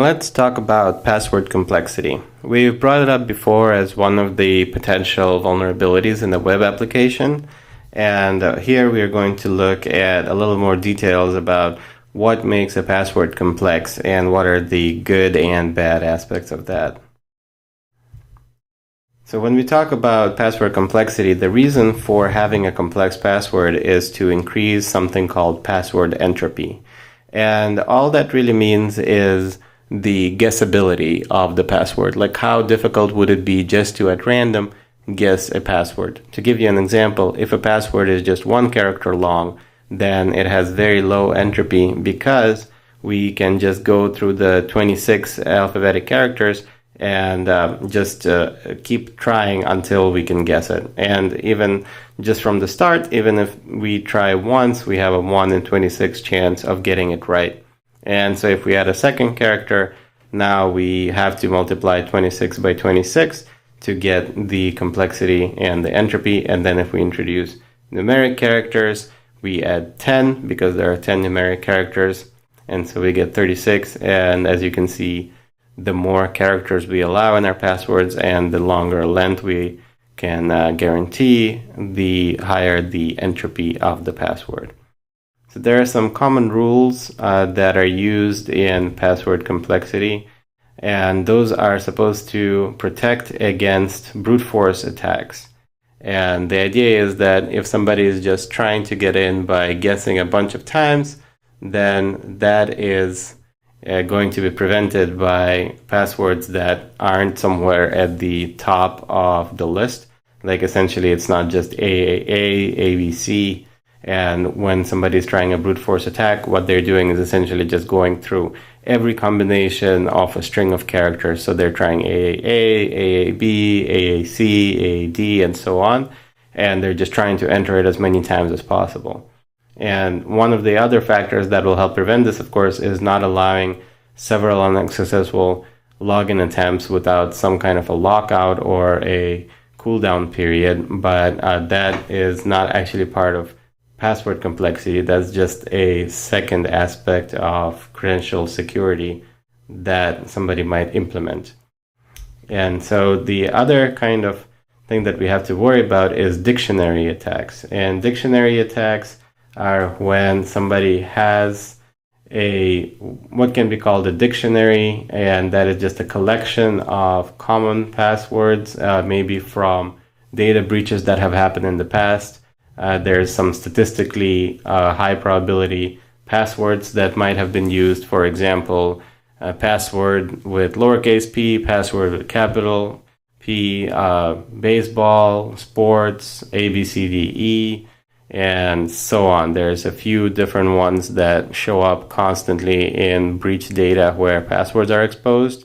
Let's talk about password complexity. We've brought it up before as one of the potential vulnerabilities in the web application. And here we are going to look at a little more details about what makes a password complex and what are the good and bad aspects of that. So when we talk about password complexity, the reason for having a complex password is to increase something called password entropy. And all that really means is the guessability of the password. Like, how difficult would it be just to at random guess a password? To give you an example, if a password is just one character long, then it has very low entropy because we can just go through the 26 alphabetic characters and just keep trying until we can guess it. And even just from the start, even if we try once, we have a 1 in 26 chance of getting it right. And so if we add a second character, now we have to multiply 26 by 26 to get the complexity and the entropy. And then if we introduce numeric characters, we add 10 because there are 10 numeric characters. And so we get 36. And as you can see, the more characters we allow in our passwords and the longer length we can guarantee, the higher the entropy of the password. So there are some common rules that are used in password complexity, and those are supposed to protect against brute force attacks. And the idea is that if somebody is just trying to get in by guessing a bunch of times, then that is going to be prevented by passwords that aren't somewhere at the top of the list. Like, essentially, it's not just AAA, ABC. And when somebody is trying a brute force attack, what they're doing is essentially just going through every combination of a string of characters. So they're trying AAA, AAB, AAC, AAD, and so on. And they're just trying to enter it as many times as possible. And one of the other factors that will help prevent this, of course, is not allowing several unsuccessful login attempts without some kind of a lockout or a cooldown period. But that is not actually part of password complexity. That's just a second aspect of credential security that somebody might implement. And so the other kind of thing that we have to worry about is dictionary attacks. And dictionary attacks are when somebody has what can be called a dictionary, and that is just a collection of common passwords, maybe from data breaches that have happened in the past. There's some statistically high probability passwords that might have been used. For example, password with lowercase p, password with capital P, baseball, sports, A, B, C, D, E, and so on. There's a few different ones that show up constantly in breach data where passwords are exposed,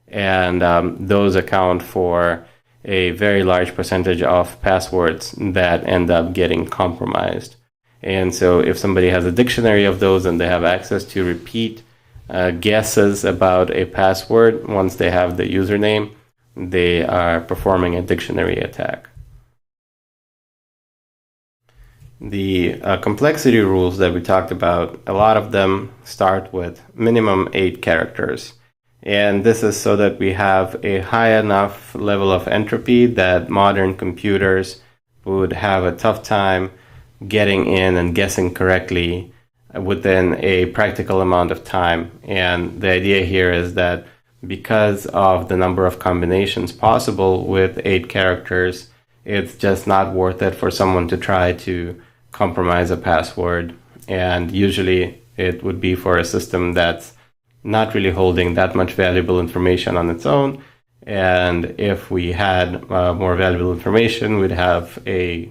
and those account for a very large percentage of passwords that end up getting compromised. And so if somebody has a dictionary of those and they have access to repeat guesses about a password, once they have the username, they are performing a dictionary attack. The complexity rules that we talked about, a lot of them start with minimum 8 characters. And this is so that we have a high enough level of entropy that modern computers would have a tough time getting in and guessing correctly within a practical amount of time. And the idea here is that because of the number of combinations possible with 8 characters, it's just not worth it for someone to try to compromise a password. And usually it would be for a system that's not really holding that much valuable information on its own. And if we had more valuable information, we'd have a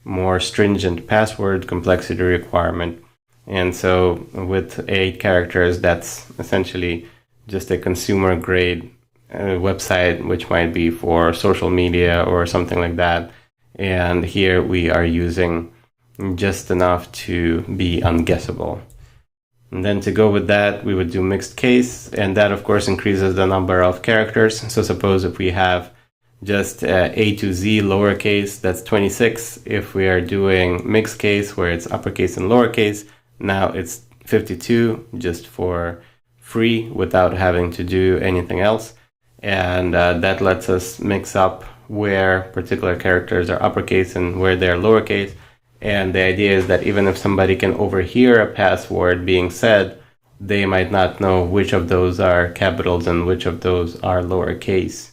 more stringent password complexity requirement. And so with 8 characters, that's essentially just a consumer grade website, which might be for social media or something like that. And here we are using just enough to be unguessable. And then to go with that, we would do mixed case, and that of course increases the number of characters. So suppose if we have just A to Z lowercase, that's 26. If we are doing mixed case where it's uppercase and lowercase, now it's 52 just for free without having to do anything else. And that lets us mix up where particular characters are uppercase and where they're lowercase. And the idea is that even if somebody can overhear a password being said, they might not know which of those are capitals and which of those are lowercase.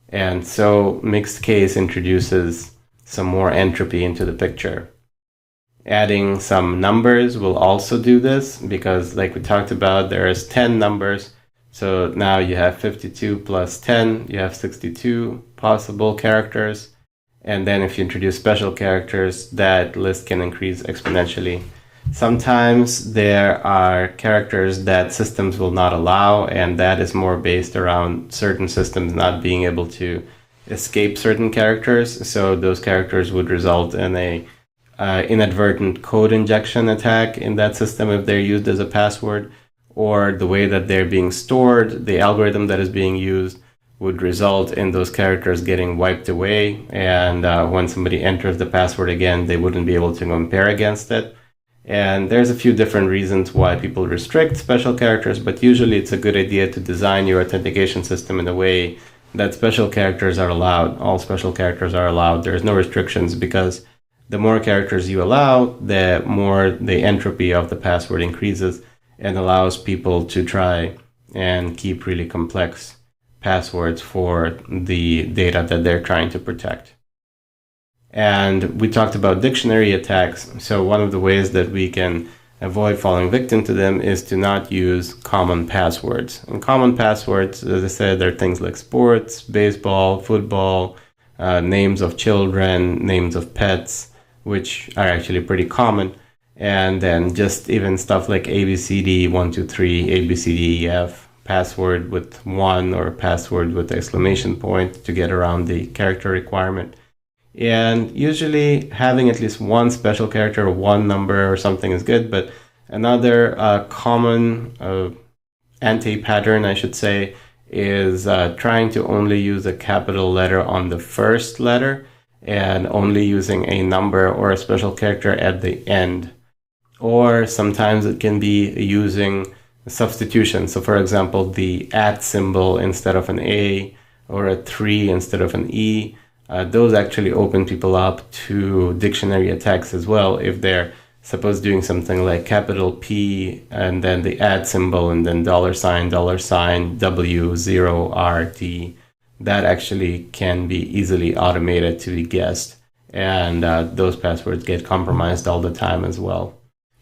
And so mixed case introduces some more entropy into the picture. Adding some numbers will also do this because, like we talked about, there's 10 numbers. So now you have 52 plus 10, you have 62 possible characters. And then if you introduce special characters, that list can increase exponentially. Sometimes there are characters that systems will not allow, and that is more based around certain systems not being able to escape certain characters. So those characters would result in a inadvertent code injection attack in that system if they're used as a password, or the way that they're being stored, the algorithm that is being used would result in those characters getting wiped away. And when somebody enters the password again, they wouldn't be able to compare against it. And there's a few different reasons why people restrict special characters, but usually it's a good idea to design your authentication system in a way that special characters are allowed. All special characters are allowed. There's no restrictions, because the more characters you allow, the more the entropy of the password increases and allows people to try and keep really complex passwords for the data that they're trying to protect. And we talked about dictionary attacks. So one of the ways that we can avoid falling victim to them is to not use common passwords. And common passwords, as I said, are things like sports, baseball, football, names of children, names of pets, which are actually pretty common. And then just even stuff like ABCD 123, ABCDEF, password with 1 or password with exclamation point to get around the character requirement. And usually having at least one special character or one number or something is good, but another common anti-pattern, I should say, is trying to only use a capital letter on the first letter and only using a number or a special character at the end. Or sometimes it can be using substitution. So for example, the @ symbol instead of an A, or a 3 instead of an E. Those actually open people up to dictionary attacks as well. If they're suppose doing something like capital P and then the @ symbol and then $, $W0RT, that actually can be easily automated to be guessed. And those passwords get compromised all the time as well.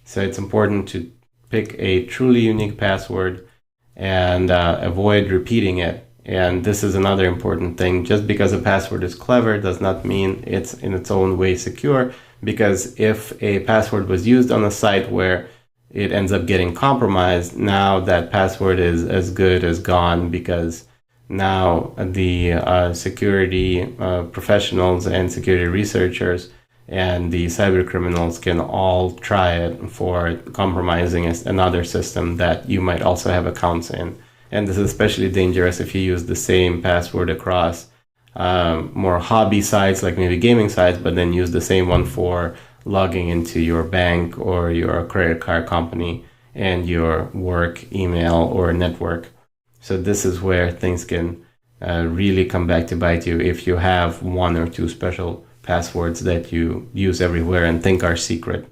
So it's important to pick a truly unique password and avoid repeating it. And this is another important thing. Just because a password is clever does not mean it's in its own way secure, because if a password was used on a site where it ends up getting compromised, now that password is as good as gone, because now the security professionals and security researchers and the cyber criminals can all try it for compromising another system that you might also have accounts in. And this is especially dangerous if you use the same password across more hobby sites, like maybe gaming sites, but then use the same one for logging into your bank or your credit card company and your work email or network. So this is where things can really come back to bite you if you have one or two special passwords that you use everywhere and think are secret.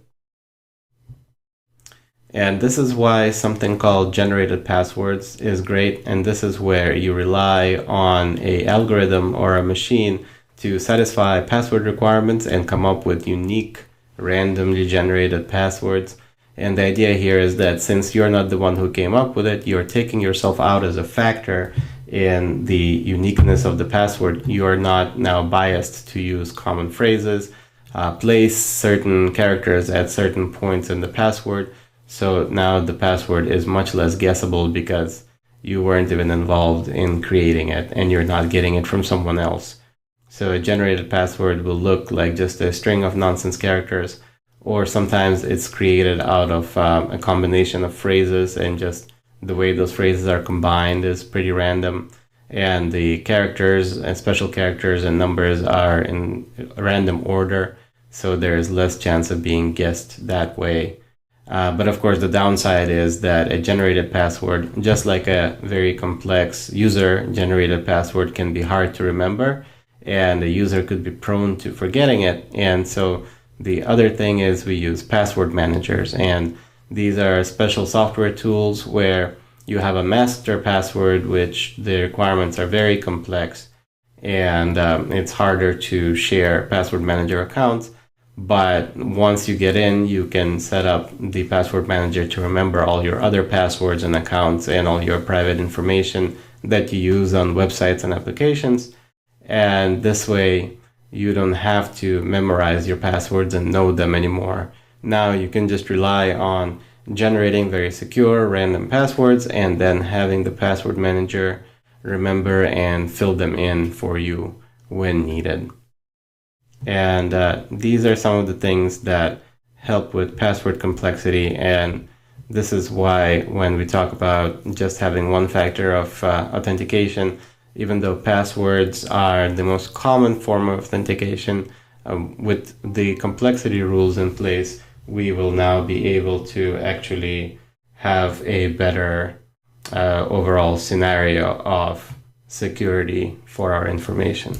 And this is why something called generated passwords is great. And this is where you rely on an algorithm or a machine to satisfy password requirements and come up with unique, randomly generated passwords. And the idea here is that since you're not the one who came up with it, you're taking yourself out as a factor in the uniqueness of the password. You're not now biased to use common phrases, place certain characters at certain points in the password. So now the password is much less guessable because you weren't even involved in creating it and you're not getting it from someone else. So a generated password will look like just a string of nonsense characters, or sometimes it's created out of a combination of phrases, and just the way those phrases are combined is pretty random. And the characters and special characters and numbers are in random order, so there is less chance of being guessed that way. But of course, the downside is that a generated password, just like a very complex user-generated password, can be hard to remember, and the user could be prone to forgetting it. And so the other thing is we use password managers, and these are special software tools where you have a master password, which the requirements are very complex, and it's harder to share password manager accounts. But once you get in, you can set up the password manager to remember all your other passwords and accounts and all your private information that you use on websites and applications. And this way, you don't have to memorize your passwords and know them anymore. Now you can just rely on generating very secure random passwords and then having the password manager remember and fill them in for you when needed. And these are some of the things that help with password complexity. And this is why when we talk about just having one factor of authentication, even though passwords are the most common form of authentication, with the complexity rules in place, we will now be able to actually have a better overall scenario of security for our information.